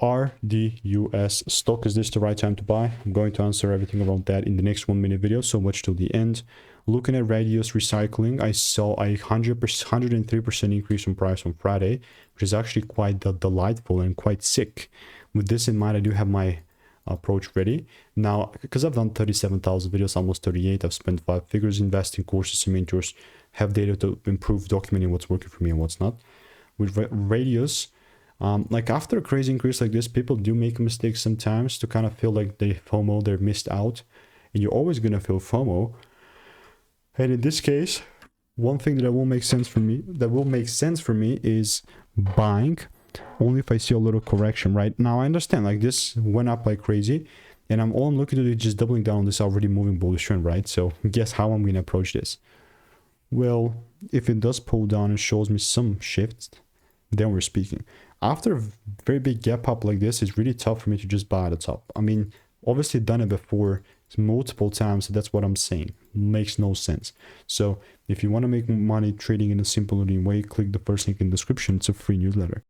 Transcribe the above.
RDUS stock, is this the right time to buy? I'm going to answer everything around that in the next 1 minute video, so watch till the end. Looking at RDUS recycling, I saw a 103% increase in price on Friday, which is actually quite delightful and quite sick. With this in mind, I do have my approach ready. Now, because I've done 37,000 videos, almost 38, I've spent 5 figures investing courses and mentors, have data to improve documenting what's working for me and what's not. With RDUS, like after a crazy increase like this, people do make mistakes sometimes to kind of feel like they FOMO, they're missed out, and you're always going to feel FOMO. And in this case, one thing that will make sense for me is buying only if I see a little correction. Right now I understand like this went up like crazy, and all I'm looking to do is just doubling down on this already moving bullish trend, right? So guess how I'm going to approach this. Well, if it does pull down and shows me some shifts, then we're speaking. After a very big gap up like this, it's really tough for me to just buy at the top. I mean, obviously done it before multiple times, so that's what I'm saying. Makes no sense. So if you want to make money trading in a simple way, click the first link in the description. It's a free newsletter.